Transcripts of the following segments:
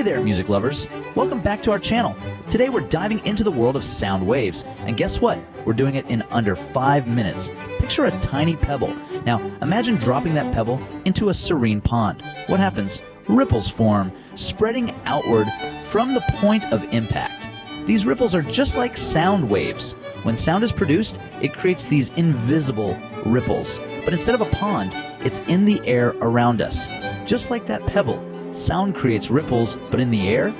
there, music lovers. Welcome back to our channel. Today we're diving into the world of sound waves. And guess what? We're doing it in under 5 minutes. Picture a tiny pebble. Now, imagine dropping that pebble into a serene pond. What happens? Ripples form, spreading outward from the point of impact. These ripples are just like sound waves. When sound is produced, it creates these invisible ripples. But instead of a pond, it's in the air around us. Just like that pebble, sound creates ripples, but in the air,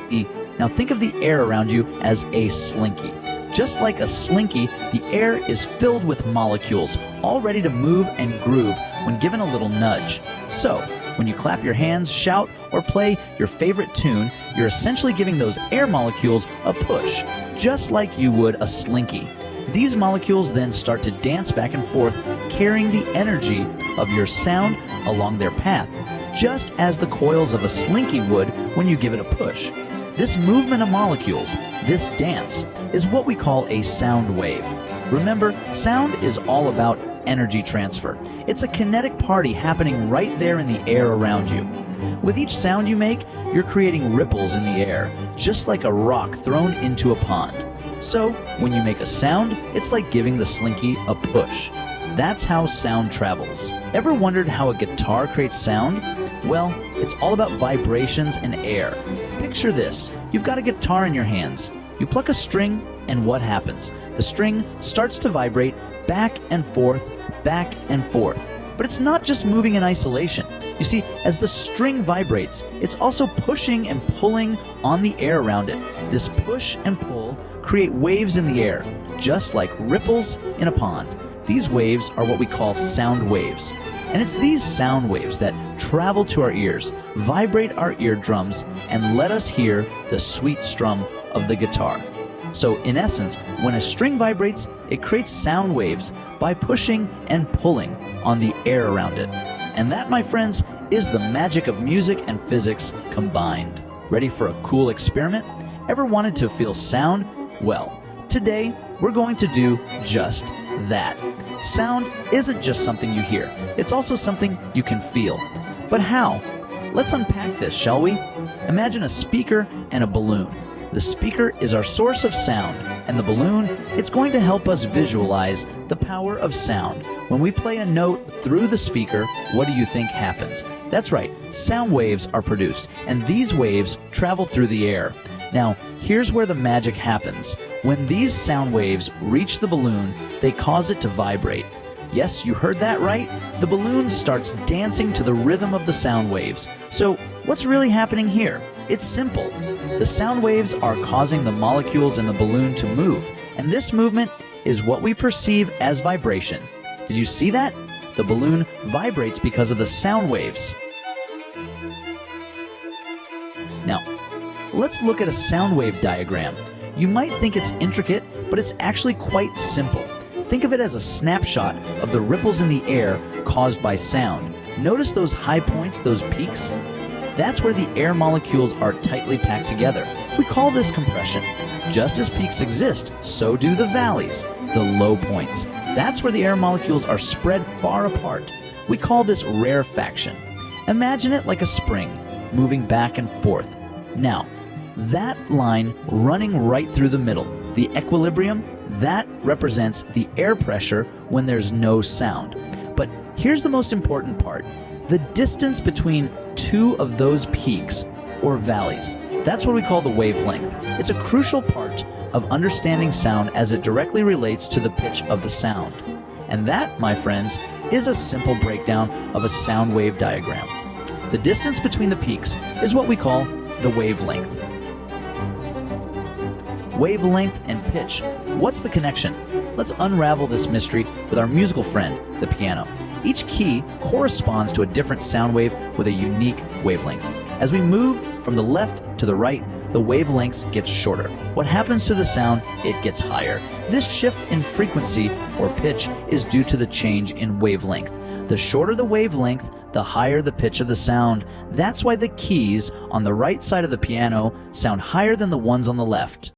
now think of the air around you as a slinky. Just like a slinky, the air is filled with molecules, all ready to move and groove when given a little nudge. So, when you clap your hands, shout, or play your favorite tune, you're essentially giving those air molecules a push, just like you would a slinky. These molecules then start to dance back and forth, carrying the energy of your sound along their path, just as the coils of a slinky would when you give it a push. This movement of molecules, this dance, is what we call a sound wave. Remember, sound is all about energy transfer. It's a kinetic party happening right there in the air around you. With each sound you make, you're creating ripples in the air, just like a rock thrown into a pond. So, when you make a sound, it's like giving the slinky a push. That's how sound travels. Ever wondered how a guitar creates sound? Well, it's all about vibrations and air. Picture this. You've got a guitar in your hands. You pluck a string, and what happens? The string starts to vibrate back and forth, back and forth. But it's not just moving in isolation. You see, as the string vibrates, it's also pushing and pulling on the air around it. This push and pull create waves in the air, just like ripples in a pond. These waves are what we call sound waves. And it's these sound waves that travel to our ears, vibrate our eardrums, and let us hear the sweet strum of the guitar. So in essence, when a string vibrates, it creates sound waves by pushing and pulling on the air around it. And that, my friends, is the magic of music and physics combined. Ready for a cool experiment? Ever wanted to feel sound? Well, today we're going to do just that. Sound isn't just something you hear. It's also something you can feel. But how? Let's unpack this, shall we? Imagine a speaker and a balloon. The speaker is our source of sound, and the balloon, it's going to help us visualize the power of sound. When we play a note through the speaker, what do you think happens? That's right, sound waves are produced, and these waves travel through the air. Now, here's where the magic happens. When these sound waves reach the balloon, they cause it to vibrate. Yes, you heard that right. The balloon starts dancing to the rhythm of the sound waves. So, what's really happening here? It's simple. The sound waves are causing the molecules in the balloon to move, and this movement is what we perceive as vibration. Did you see that? The balloon vibrates because of the sound waves. Now, let's look at a sound wave diagram. You might think it's intricate, but it's actually quite simple. Think of it as a snapshot of the ripples in the air caused by sound. Notice those high points, those peaks? That's where the air molecules are tightly packed together. We call this compression. Just as peaks exist, so do the valleys, the low points. That's where the air molecules are spread far apart. We call this rarefaction. Imagine it like a spring, moving back and forth. Now, that line running right through the middle, the equilibrium, that represents the air pressure when there's no sound. But here's the most important part. The distance between two of those peaks or valleys. That's what we call the wavelength. It's a crucial part of understanding sound as it directly relates to the pitch of the sound. And that, my friends, is a simple breakdown of a sound wave diagram. The distance between the peaks is what we call the wavelength. Wavelength and pitch. What's the connection? Let's unravel this mystery with our musical friend, the piano. Each key corresponds to a different sound wave with a unique wavelength. As we move from the left to the right, the wavelengths get shorter. What happens to the sound? It gets higher. This shift in frequency or pitch is due to the change in wavelength. The shorter the wavelength, the higher the pitch of the sound. That's why the keys on the right side of the piano sound higher than the ones on the left.